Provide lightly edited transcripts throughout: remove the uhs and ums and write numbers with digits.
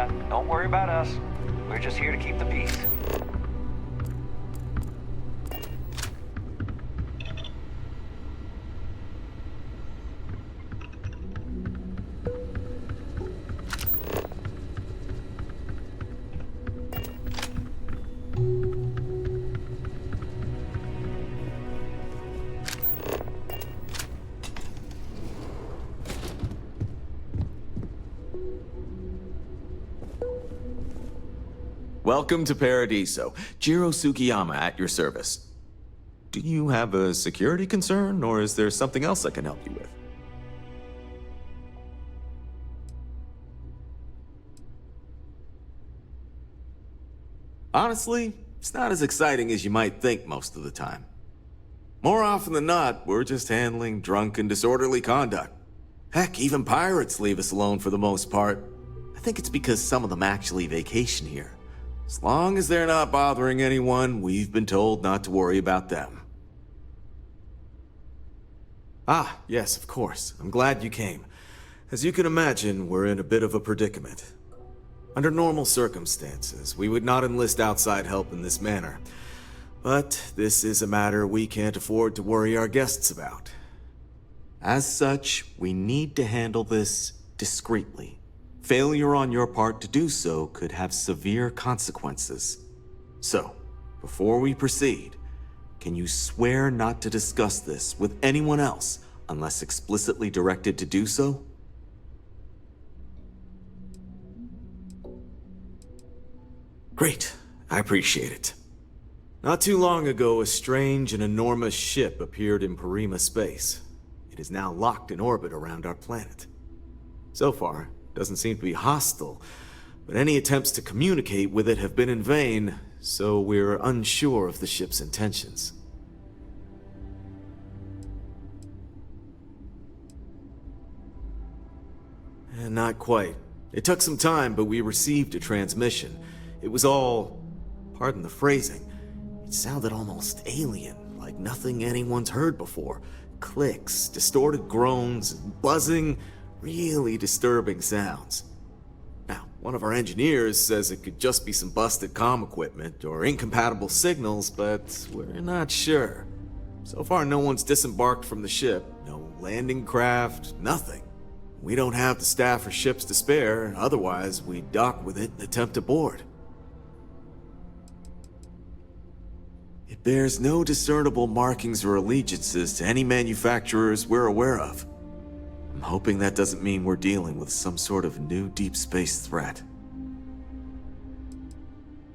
ya. Don't worry about us. We're just here to keep the peace. Welcome to Paradiso. Jiro Sukiyama at your service. Do you have a security concern, or is there something else I can help you with? Honestly, it's not as exciting as you might think most of the time. More often than not, we're just handling drunk and disorderly conduct. Heck, even pirates leave us alone for the most part. I think it's because some of them actually vacation here. As long as they're not bothering anyone, we've been told not to worry about them. Ah, yes, of course. I'm glad you came. As you can imagine, we're in a bit of a predicament. Under normal circumstances, we would not enlist outside help in this manner. But this is a matter we can't afford to worry our guests about. As such, we need to handle this discreetly. Failure on your part to do so could have severe consequences. So, before we proceed, can you swear not to discuss this with anyone else unless explicitly directed to do so? Great, I appreciate it. Not too long ago, a strange and enormous ship appeared in Parima space. It is now locked in orbit around our planet. So far, doesn't seem to be hostile, but any attempts to communicate with it have been in vain, so we're unsure of the ship's intentions. Not quite. It took some time, but we received a transmission. It was all, pardon the phrasing, it sounded almost alien, like nothing anyone's heard before. Clicks, distorted groans, buzzing, really disturbing sounds. Now, one of our engineers says it could just be some busted comm equipment or incompatible signals, but we're not sure. So far, no one's disembarked from the ship, no landing craft, nothing. We don't have the staff or ships to spare, otherwise we'd dock with it and attempt to board. It bears no discernible markings or allegiances to any manufacturers we're aware of. I'm hoping that doesn't mean we're dealing with some sort of new deep space threat.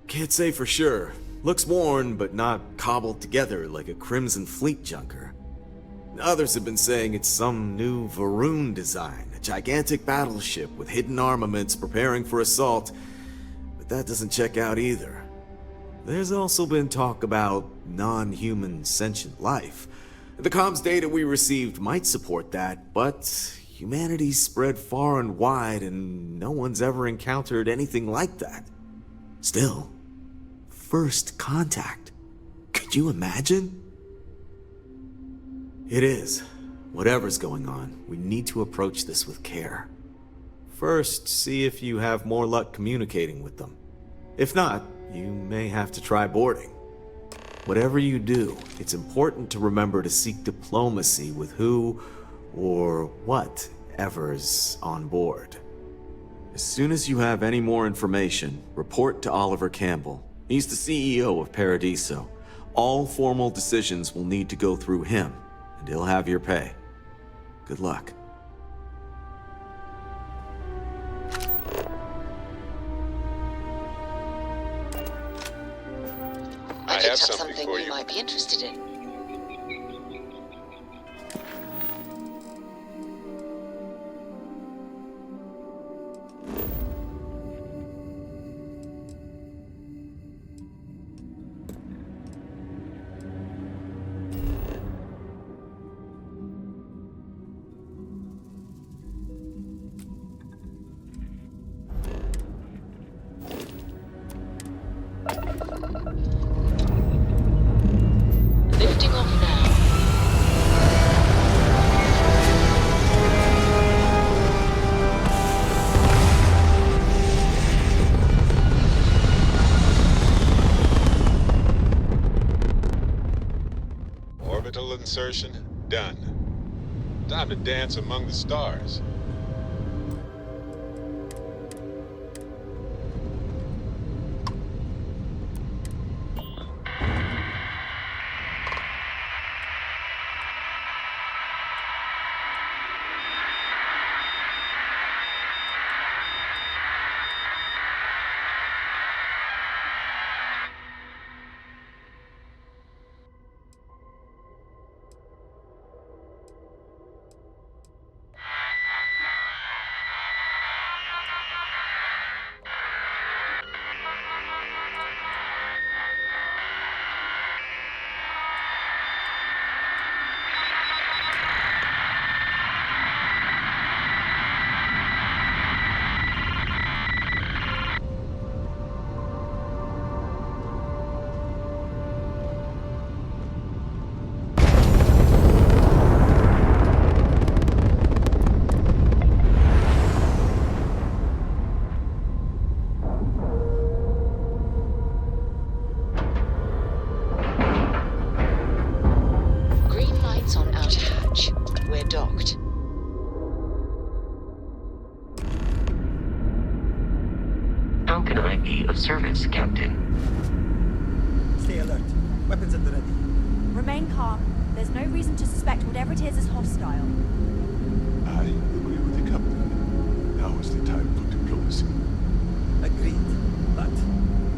Can't say for sure. Looks worn, but not cobbled together like a Crimson Fleet junker. Others have been saying it's some new Varun design, a gigantic battleship with hidden armaments preparing for assault, but that doesn't check out either. There's also been talk about non-human sentient life. The comms data we received might support that, but humanity's spread far and wide and no one's ever encountered anything like that. Still, first contact. Could you imagine? It is. Whatever's going on, we need to approach this with care. First, see if you have more luck communicating with them. If not, you may have to try boarding. Whatever you do, it's important to remember to seek diplomacy with who or whatever's on board. As soon as you have any more information, report to Oliver Campbell. He's the CEO of Paradiso. All formal decisions will need to go through him, and he'll have your pay. Good luck. I have something for you might be interested in. insertion done. Time to dance among the stars. Service, Captain. Stay alert. Weapons at the ready. Remain calm. There's no reason to suspect whatever it is hostile. I agree with the Captain. Now is the time for diplomacy. Agreed. But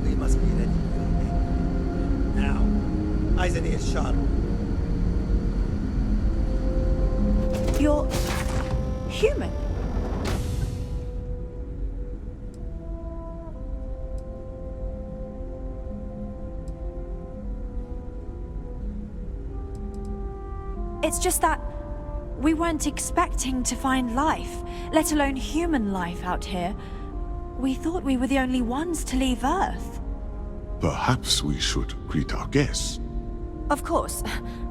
we must be ready for anything. Now, eyes and ears sharp. You're... human? It's just that we weren't expecting to find life, let alone human life out here. We thought we were the only ones to leave Earth. Perhaps we should greet our guests. Of course.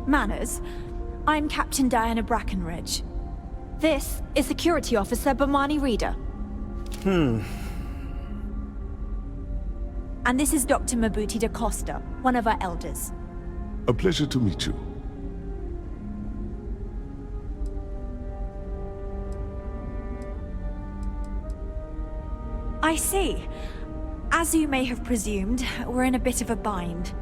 Manners. I'm Captain Diana Brackenridge. This is Security Officer Bomani Reader. And this is Dr. Mabuti da Costa, one of our elders. A pleasure to meet you. I see. As you may have presumed, we're in a bit of a bind.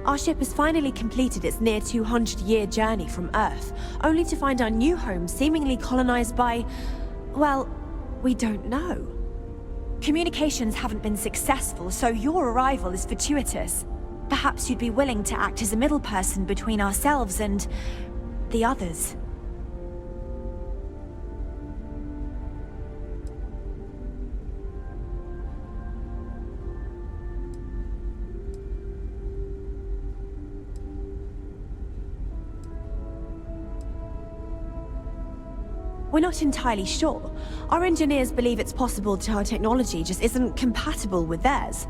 Our ship has finally completed its near 200-year journey from Earth, only to find our new home seemingly colonized by... well, we don't know. Communications haven't been successful, so your arrival is fortuitous. Perhaps you'd be willing to act as a middle person between ourselves and... the others. We're not entirely sure. Our engineers believe it's possible that our technology just isn't compatible with theirs.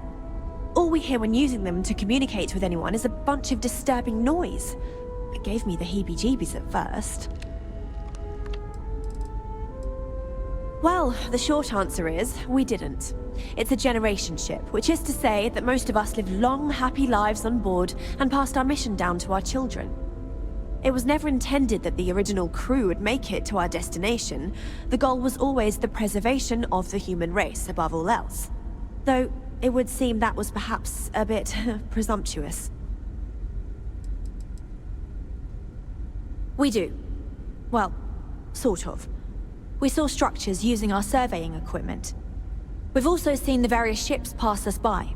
All we hear when using them to communicate with anyone is a bunch of disturbing noise. It gave me the heebie-jeebies at first. Well, the short answer is, we didn't. It's a generation ship, which is to say that most of us lived long, happy lives on board and passed our mission down to our children. It was never intended that the original crew would make it to our destination. The goal was always the preservation of the human race above all else. Though, it would seem that was perhaps a bit presumptuous. We do. Well, sort of. We saw structures using our surveying equipment. We've also seen the various ships pass us by.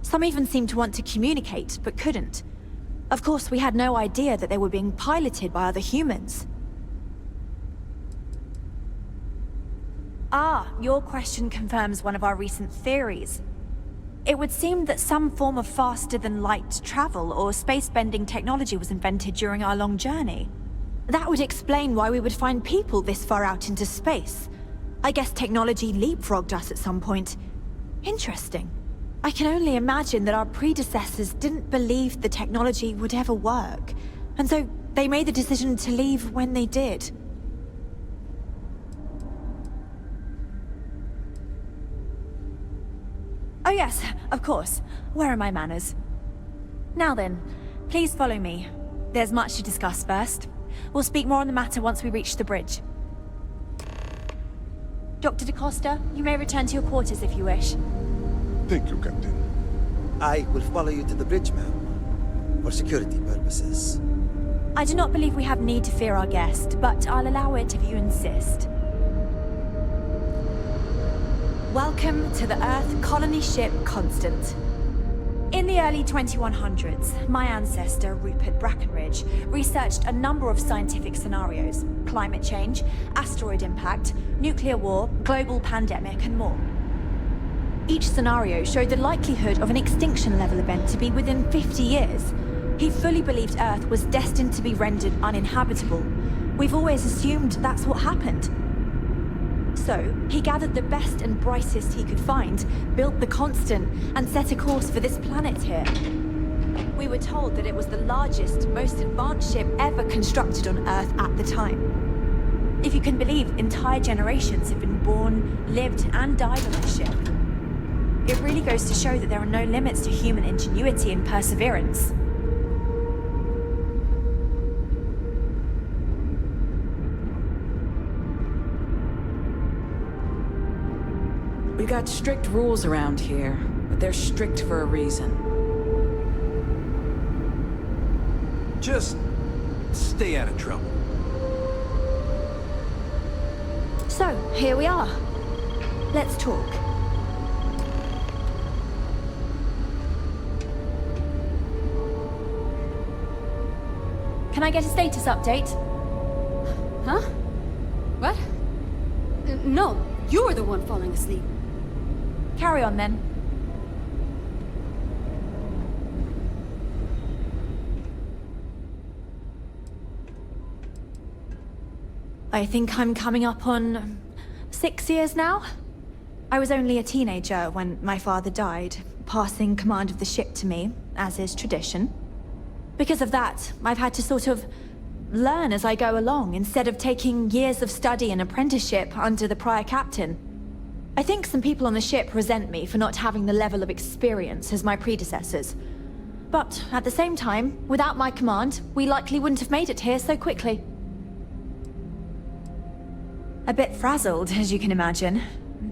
Some even seemed to want to communicate, but couldn't. Of course, we had no idea that they were being piloted by other humans. Ah, your question confirms one of our recent theories. It would seem that some form of faster-than-light travel or space-bending technology was invented during our long journey. That would explain why we would find people this far out into space. I guess technology leapfrogged us at some point. Interesting. I can only imagine that our predecessors didn't believe the technology would ever work, and so they made the decision to leave when they did. Oh yes, of course. Where are my manners? Now then, please follow me. There's much to discuss first. We'll speak more on the matter once we reach the bridge. Dr. DaCosta, you may return to your quarters if you wish. Thank you, Captain. I will follow you to the bridge, ma'am. For security purposes. I do not believe we have need to fear our guest, but I'll allow it if you insist. Welcome to the Earth colony ship Constant. In the early 2100s, my ancestor, Rupert Brackenridge, researched a number of scientific scenarios: climate change, asteroid impact, nuclear war, global pandemic, and more. Each scenario showed the likelihood of an extinction-level event to be within 50 years. He fully believed Earth was destined to be rendered uninhabitable. We've always assumed that's what happened. So, he gathered the best and brightest he could find, built the Constant, and set a course for this planet here. We were told that it was the largest, most advanced ship ever constructed on Earth at the time. If you can believe, entire generations have been born, lived, and died on this ship. It really goes to show that there are no limits to human ingenuity and perseverance. We got strict rules around here, but they're strict for a reason. Just stay out of trouble. So, here we are. Let's talk. Can I get a status update? Huh? What? No, you're the one falling asleep. Carry on then. I think I'm coming up on 6 years now. I was only a teenager when my father died, passing command of the ship to me, as is tradition. Because of that, I've had to sort of learn as I go along, instead of taking years of study and apprenticeship under the prior captain. I think some people on the ship resent me for not having the level of experience as my predecessors. But at the same time, without my command, we likely wouldn't have made it here so quickly. A bit frazzled, as you can imagine.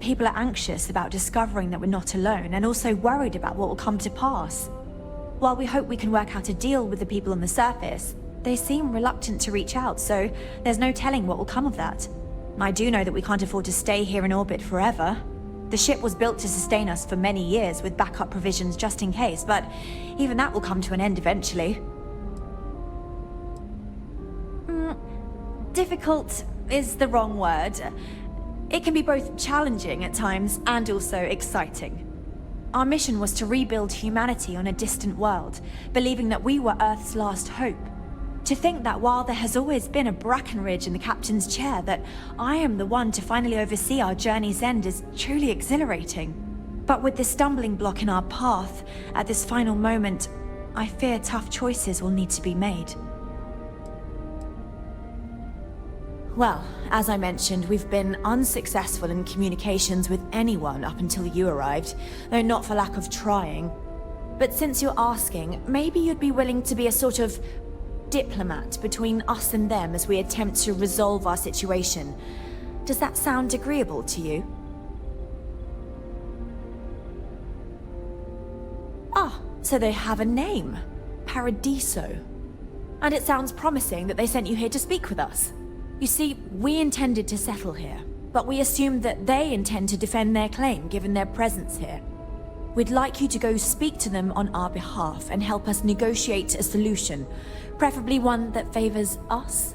People are anxious about discovering that we're not alone, and also worried about what will come to pass. While we hope we can work out a deal with the people on the surface, they seem reluctant to reach out, so there's no telling what will come of that. I do know that we can't afford to stay here in orbit forever. The ship was built to sustain us for many years with backup provisions just in case, but even that will come to an end eventually. Difficult is the wrong word. It can be both challenging at times and also exciting. Our mission was to rebuild humanity on a distant world, believing that we were Earth's last hope. To think that while there has always been a Brackenridge in the captain's chair, that I am the one to finally oversee our journey's end is truly exhilarating. But with this stumbling block in our path, at this final moment, I fear tough choices will need to be made. Well, as I mentioned, we've been unsuccessful in communications with anyone up until you arrived, though not for lack of trying. But since you're asking, maybe you'd be willing to be a sort of diplomat between us and them as we attempt to resolve our situation. Does that sound agreeable to you? Ah, so they have a name. Paradiso. And it sounds promising that they sent you here to speak with us. You see, we intended to settle here, but we assumed that they intend to defend their claim given their presence here. We'd like you to go speak to them on our behalf and help us negotiate a solution, preferably one that favors us.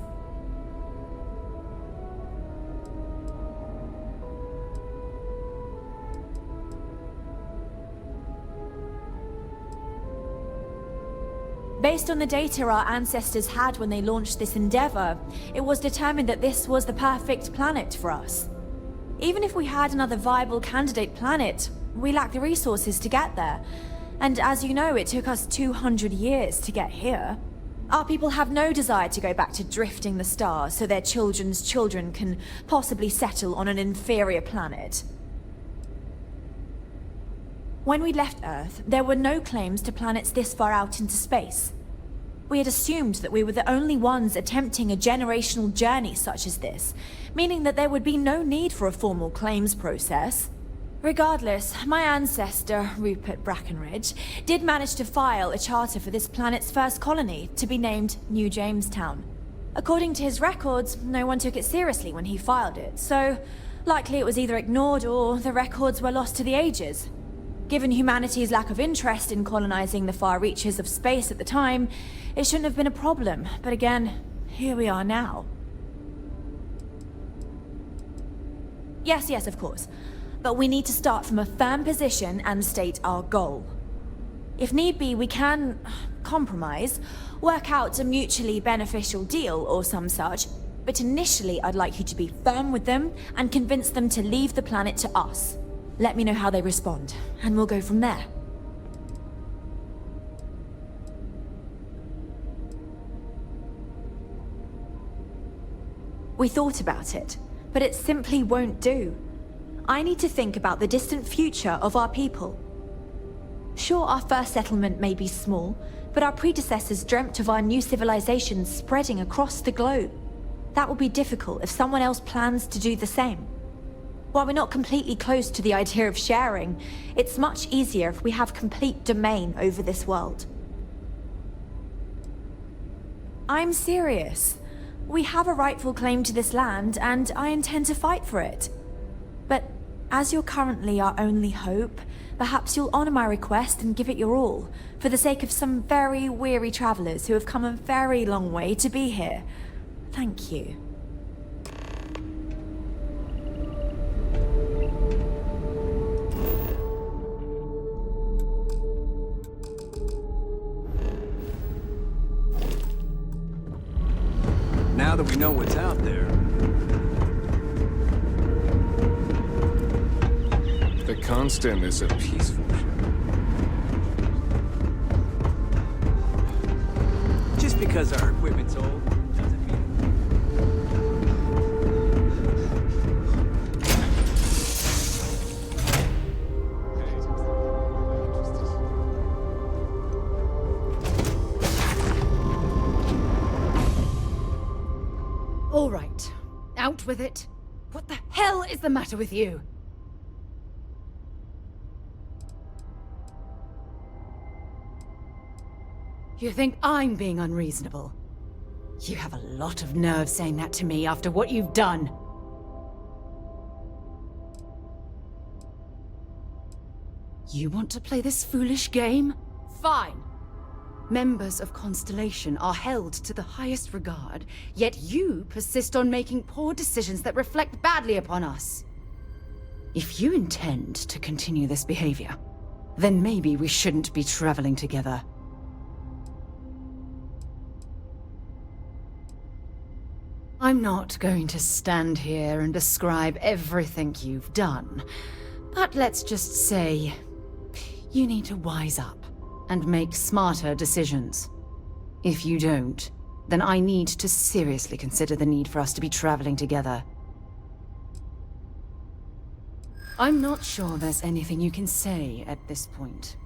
Based on the data our ancestors had when they launched this endeavor, it was determined that this was the perfect planet for us. Even if we had another viable candidate planet, we lack the resources to get there. And as you know, it took us 200 years to get here. Our people have no desire to go back to drifting the stars so their children's children can possibly settle on an inferior planet. When we left Earth, there were no claims to planets this far out into space. We had assumed that we were the only ones attempting a generational journey such as this, meaning that there would be no need for a formal claims process. Regardless, my ancestor, Rupert Brackenridge, did manage to file a charter for this planet's first colony, to be named New Jamestown. According to his records, no one took it seriously when he filed it, so likely it was either ignored or the records were lost to the ages. Given humanity's lack of interest in colonizing the far reaches of space at the time, it shouldn't have been a problem, but again, here we are now. Yes, of course. But we need to start from a firm position and state our goal. If need be, we can compromise, work out a mutually beneficial deal or some such, but initially I'd like you to be firm with them and convince them to leave the planet to us. Let me know how they respond, and we'll go from there. We thought about it, but it simply won't do. I need to think about the distant future of our people. Sure, our first settlement may be small, but our predecessors dreamt of our new civilization spreading across the globe. That will be difficult if someone else plans to do the same. While we're not completely close to the idea of sharing, it's much easier if we have complete domain over this world. I'm serious. We have a rightful claim to this land, and I intend to fight for it. But as you're currently our only hope, perhaps you'll honor my request and give it your all, for the sake of some very weary travelers who have come a very long way to be here. Thank you. Now that we know what's out there, The Constant is a peaceful ship. just because our equipment's old, doesn't mean... All right. Out with it. What the hell is the matter with you? You think I'm being unreasonable? You have a lot of nerve saying that to me after what you've done. You want to play this foolish game? Fine. Members of Constellation are held to the highest regard, yet you persist on making poor decisions that reflect badly upon us. If you intend to continue this behavior, then maybe we shouldn't be traveling together. I'm not going to stand here and describe everything you've done, but let's just say you need to wise up and make smarter decisions. If you don't, then I need to seriously consider the need for us to be traveling together. I'm not sure there's anything you can say at this point.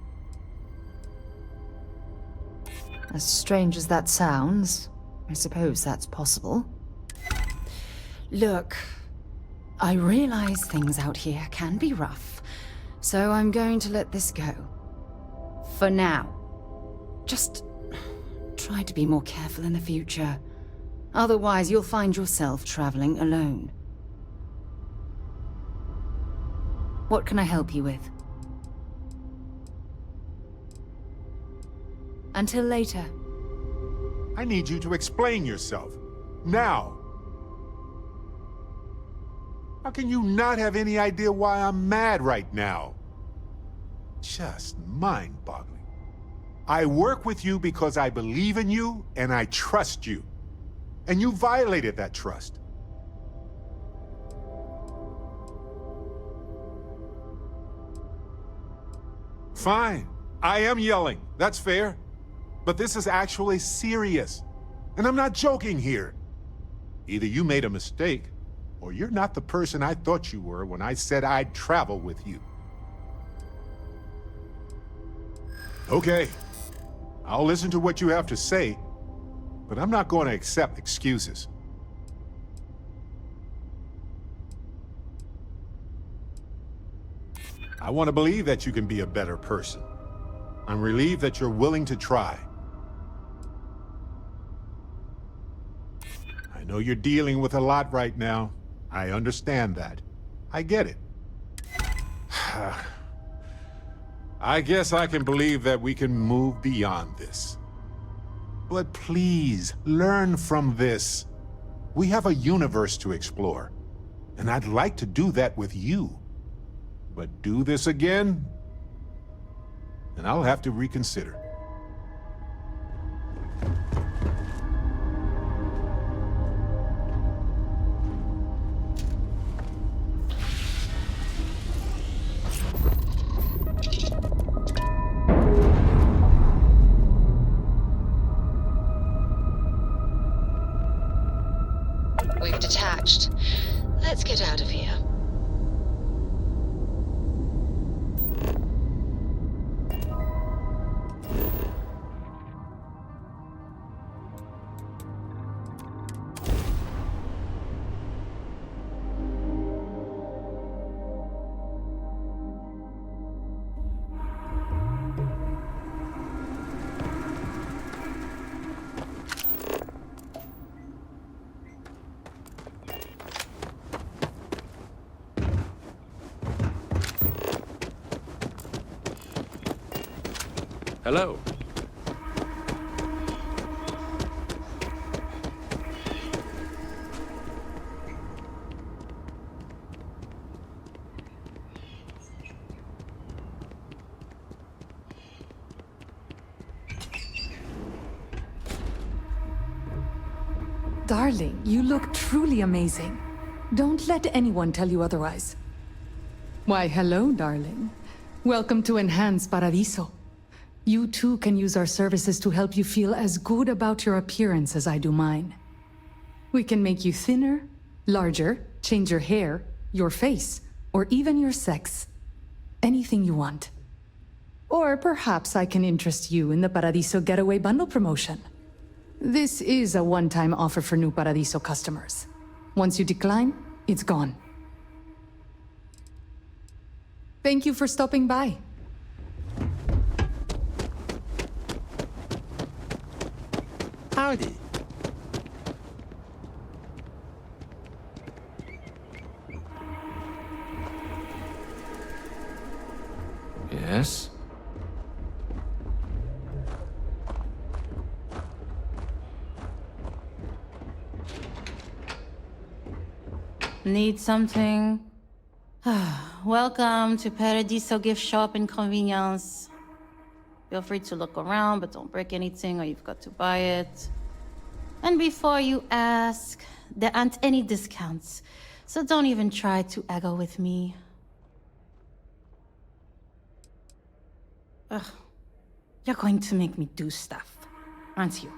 As strange as that sounds, I suppose that's possible. Look, I realize things out here can be rough, so I'm going to let this go. For now. Just try to be more careful in the future. Otherwise, you'll find yourself traveling alone. What can I help you with? Until later. I need you to explain yourself. Now. How can you not have any idea why I'm mad right now? Just mind-boggling. I work with you because I believe in you and I trust you. And you violated that trust. Fine. I am yelling. That's fair. But this is actually serious. And I'm not joking here. Either you made a mistake, or you're not the person I thought you were when I said I'd travel with you. Okay. I'll listen to what you have to say, but I'm not going to accept excuses. I want to believe that you can be a better person. I'm relieved that you're willing to try. I know you're dealing with a lot right now. I understand that. I get it. I guess I can believe that we can move beyond this. But please, learn from this. We have a universe to explore, and I'd like to do that with you. But do this again, and I'll have to reconsider. We've detached. Let's get out of here. Hello. Darling, you look truly amazing. Don't let anyone tell you otherwise. Why, hello, darling. Welcome to Enhanced Paradiso. You too can use our services to help you feel as good about your appearance as I do mine. We can make you thinner, larger, change your hair, your face, or even your sex. Anything you want. Or perhaps I can interest you in the Paradiso Getaway Bundle promotion. This is a one-time offer for new Paradiso customers. Once you decline, it's gone. Thank you for stopping by. Howdy. Yes? Need something? Welcome to Paradiso Gift Shop and Convenience. Feel free to look around, but don't break anything or you've got to buy it. And before you ask, there aren't any discounts, so don't even try to haggle with me. Ugh, you're going to make me do stuff, aren't you?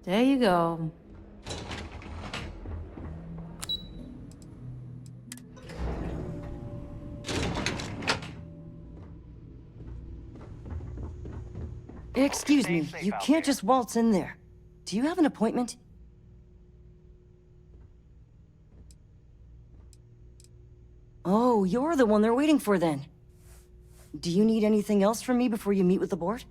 There you go. Excuse me, you can't just waltz in there. Do you have an appointment? Oh, you're the one they're waiting for then. Do you need anything else from me before you meet with the board?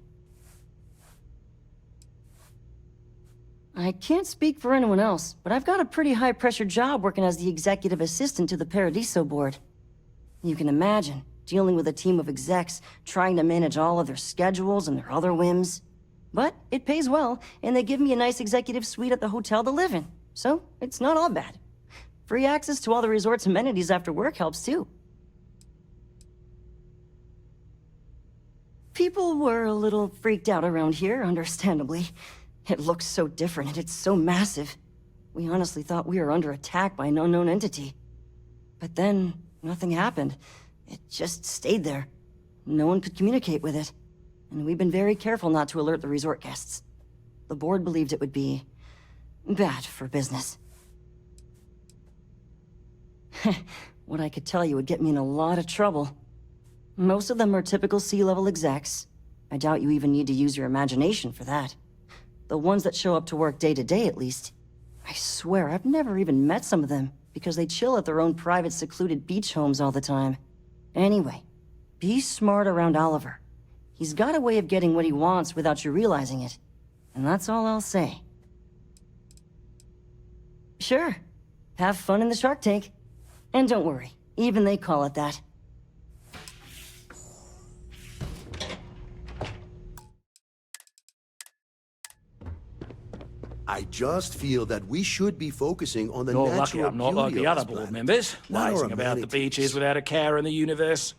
I can't speak for anyone else, but I've got a pretty high-pressure job working as the executive assistant to the Paradiso board. You can imagine, dealing with a team of execs, trying to manage all of their schedules and their other whims. But it pays well, and they give me a nice executive suite at the hotel to live in, so it's not all bad. Free access to all the resort's amenities after work helps too. People were a little freaked out around here, understandably. It looks so different and it's so massive. We honestly thought we were under attack by an unknown entity. But then, nothing happened. It just stayed there. No one could communicate with it. And we've been very careful not to alert the resort guests. The board believed it would be bad for business. What I could tell you would get me in a lot of trouble. Most of them are typical C-level execs. I doubt you even need to use your imagination for that. The ones that show up to work day to day, at least. I swear, I've never even met some of them, because they chill at their own private, secluded beach homes all the time. Anyway, be smart around Oliver. He's got a way of getting what he wants without you realizing it. And that's all I'll say. Sure. Have fun in the shark tank. And don't worry, even they call it that. I just feel that we should be focusing on the You're natural lucky I'm not like beauty the of other this board planet, members, not our lazing about the amenities. beaches without a care in the universe.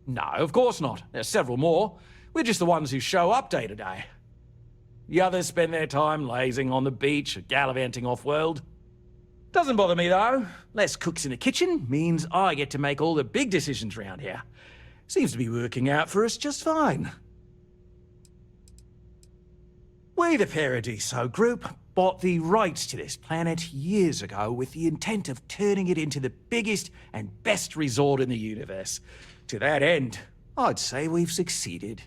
No, of course not. There's several more. We're just the ones who show up day to day. The others spend their time lazing on the beach or gallivanting off-world. Doesn't bother me, though. Less cooks in the kitchen means I get to make all the big decisions round here. Seems to be working out for us just fine. We, the Paradiso Group, bought the rights to this planet years ago with the intent of turning it into the biggest and best resort in the universe. To that end, I'd say we've succeeded.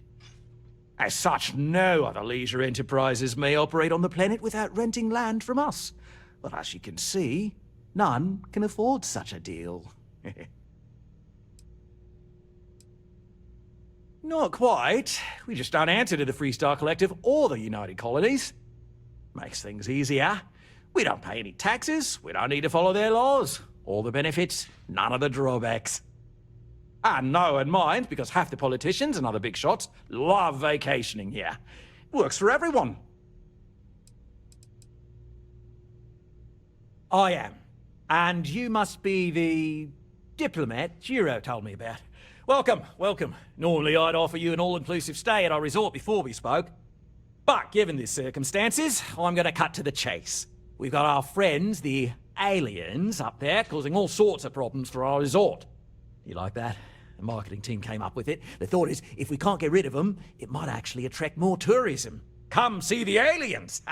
As such, no other leisure enterprises may operate on the planet without renting land from us. But as you can see, none can afford such a deal. Not quite. We just don't answer to the Freestar Collective or the United Colonies. Makes things easier. We don't pay any taxes, we don't need to follow their laws. All the benefits, none of the drawbacks. And no one minds because half the politicians and other big shots love vacationing here. Works for everyone. I am. And you must be the diplomat Jiro told me about. Welcome, welcome. Normally I'd offer you an all-inclusive stay at our resort before we spoke. But given the circumstances, I'm going to cut to the chase. We've got our friends, the aliens, up there causing all sorts of problems for our resort. You like that? The marketing team came up with it. The thought is, if we can't get rid of them, it might actually attract more tourism. Come see the aliens!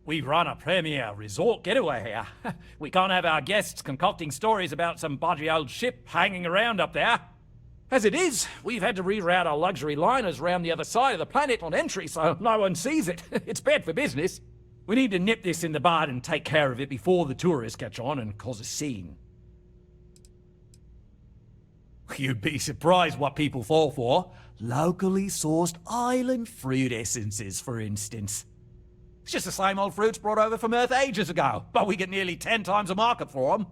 We run a premier resort getaway here. We can't have our guests concocting stories about some budgy old ship hanging around up there. As it is, we've had to reroute our luxury liners round the other side of the planet on entry so no one sees it. It's bad for business. We need to nip this in the bud and take care of it before the tourists catch on and cause a scene. You'd be surprised what people fall for. Locally sourced island fruit essences, for instance. It's just the same old fruits brought over from Earth ages ago, but we get nearly 10 times the market for them.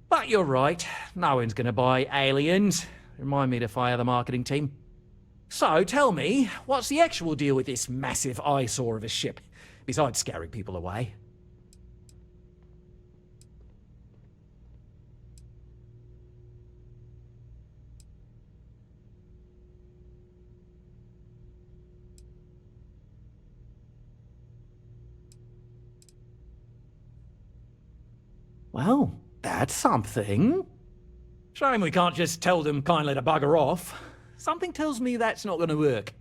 But you're right, no one's going to buy aliens. Remind me to fire the marketing team. So, tell me, what's the actual deal with this massive eyesore of a ship, besides scaring people away? Well, that's something. Shame we can't just tell them kindly to bugger off. Something tells me that's not going to work.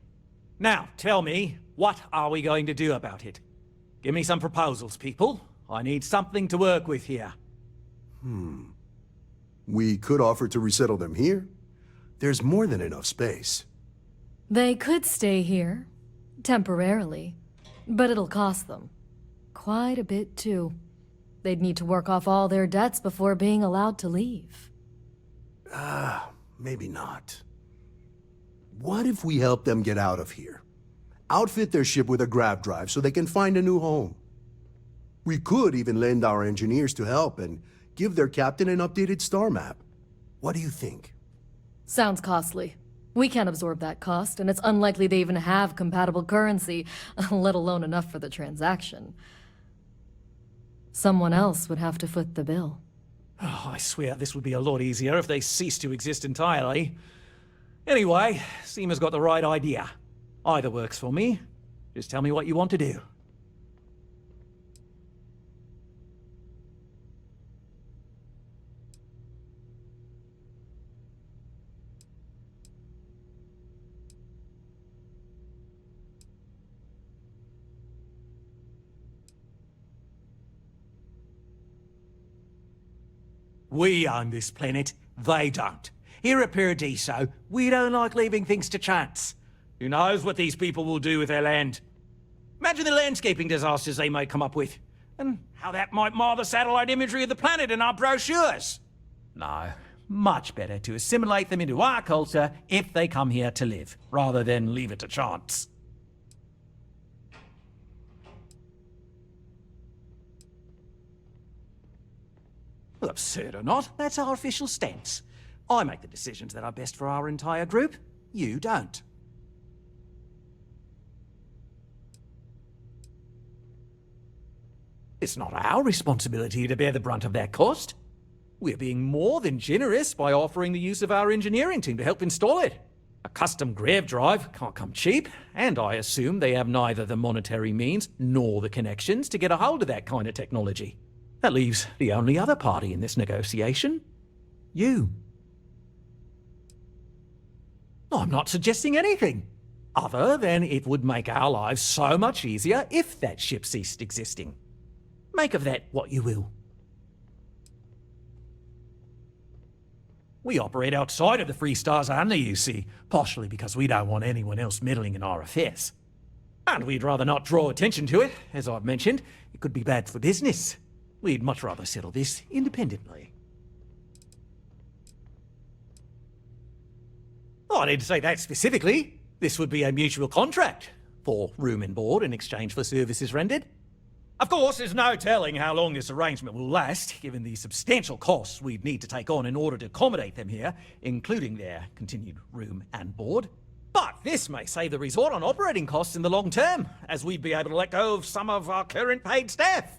Now, tell me, what are we going to do about it? Give me some proposals, people. I need something to work with here. We could offer to resettle them here. There's more than enough space. They could stay here, temporarily, but it'll cost them. Quite a bit, too. They'd need to work off all their debts before being allowed to leave. Maybe not. What if we help them get out of here? Outfit their ship with a grab drive so they can find a new home. We could even lend our engineers to help and give their captain an updated star map. What do you think? Sounds costly. We can't absorb that cost, and it's unlikely they even have compatible currency, let alone enough for the transaction. Someone else would have to foot the bill. Oh, I swear this would be a lot easier if they ceased to exist entirely. Anyway, Seema's got the right idea. Either works for me. Just tell me what you want to do. We own this planet, they don't. Here at Paradiso, we don't like leaving things to chance. Who knows what these people will do with their land? Imagine the landscaping disasters they might come up with, and how that might mar the satellite imagery of the planet in our brochures. No, much better to assimilate them into our culture if they come here to live, rather than leave it to chance. Well, absurd or not, that's our official stance. I make the decisions that are best for our entire group. You don't. It's not our responsibility to bear the brunt of that cost. We're being more than generous by offering the use of our engineering team to help install it. A custom grav drive can't come cheap, and I assume they have neither the monetary means nor the connections to get a hold of that kind of technology. That leaves the only other party in this negotiation. You. I'm not suggesting anything, other than it would make our lives so much easier if that ship ceased existing. Make of that what you will. We operate outside of the Free Stars only, you see, partially because we don't want anyone else meddling in our affairs. And we'd rather not draw attention to it, as I've mentioned. It could be bad for business. We'd much rather settle this independently. Oh, I didn't say that specifically. This would be a mutual contract for room and board in exchange for services rendered. Of course, there's no telling how long this arrangement will last, given the substantial costs we'd need to take on in order to accommodate them here, including their continued room and board. But this may save the resort on operating costs in the long term, as we'd be able to let go of some of our current paid staff.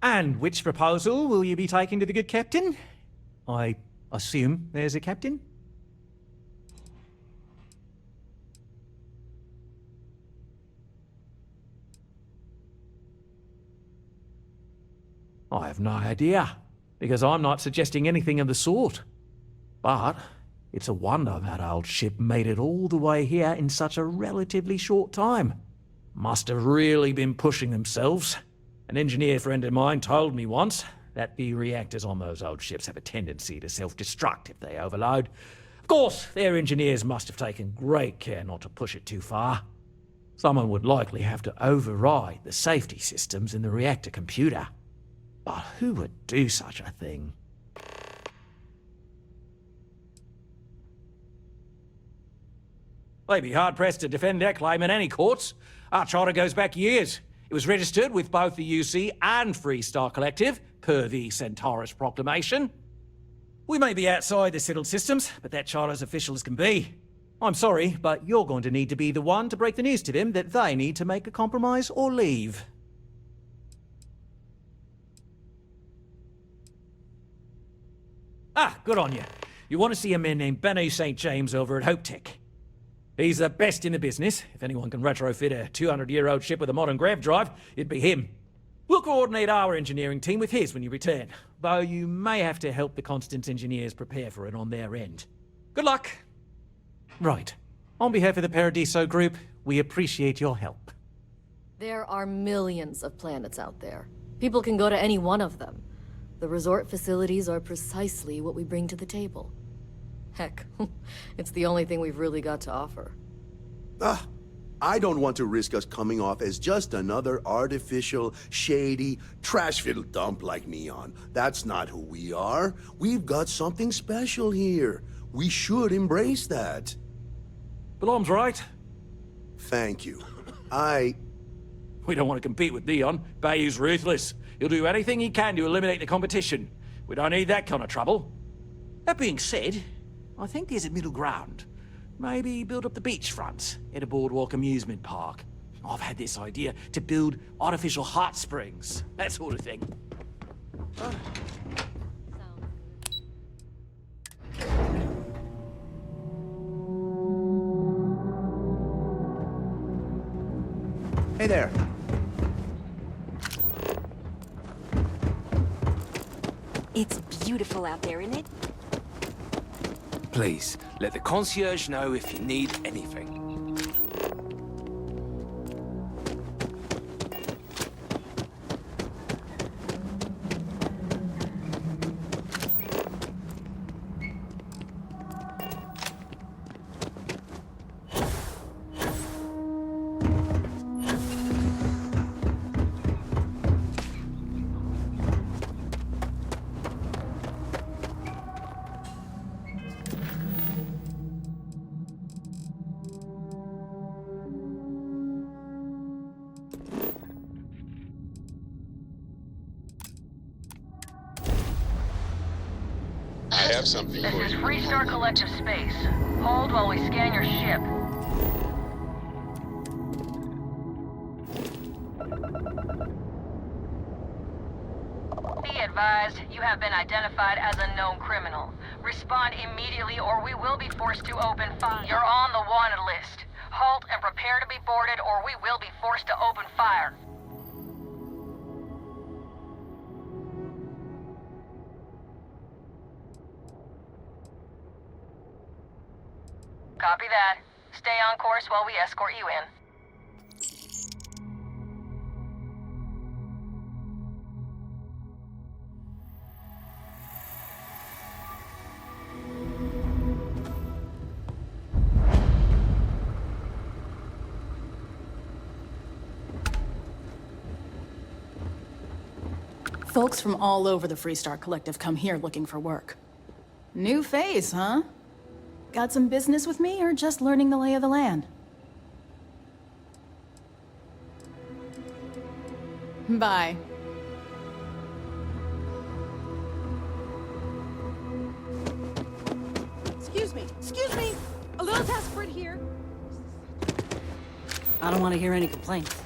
And which proposal will you be taking to the good captain? I assume there's a captain? I have no idea, because I'm not suggesting anything of the sort. But it's a wonder that old ship made it all the way here in such a relatively short time. Must have really been pushing themselves. An engineer friend of mine told me once that the reactors on those old ships have a tendency to self-destruct if they overload. Of course, their engineers must have taken great care not to push it too far. Someone would likely have to override the safety systems in the reactor computer. But who would do such a thing? They'd be hard-pressed to defend their claim in any courts. Our charter goes back years. It was registered with both the UC and Free Star Collective, per the Centaurus Proclamation. We may be outside the settled systems, but that charter's official as can be. I'm sorry, but you're going to need to be the one to break the news to them that they need to make a compromise or leave. Ah, good on you. You want to see a man named Benny St. James over at Hope Tech. He's the best in the business. If anyone can retrofit a 200-year-old ship with a modern grav drive, it'd be him. We'll coordinate our engineering team with his when you return, though you may have to help the Constance engineers prepare for it on their end. Good luck. Right. On behalf of the Paradiso Group, we appreciate your help. There are millions of planets out there. People can go to any one of them. The resort facilities are precisely what we bring to the table. Heck, it's the only thing we've really got to offer. I don't want to risk us coming off as just another artificial, shady, trash-filled dump like Neon. That's not who we are. We've got something special here. We should embrace that. Belom's right. Thank you. We don't want to compete with Dion. Bayou's ruthless. He'll do anything he can to eliminate the competition. We don't need that kind of trouble. That being said, I think there's a middle ground. Maybe build up the beachfront at a boardwalk amusement park. I've had this idea to build artificial hot springs, that sort of thing. Hey there. It's beautiful out there, isn't it? Please, let the concierge know if you need anything. I have something for you. This is Freestar Collective Space. Hold while we scan your ship. Be advised, you have been identified as a known criminal. Respond immediately or we will be forced to open fire. You're on the wanted list. Halt and prepare to be boarded or we will be forced to open fire. Copy that. Stay on course while we escort you in. Folks from all over the Freestar Collective come here looking for work. New phase, huh? Got some business with me, or just learning the lay of the land? Bye. Excuse me! A little desperate here. I don't want to hear any complaints.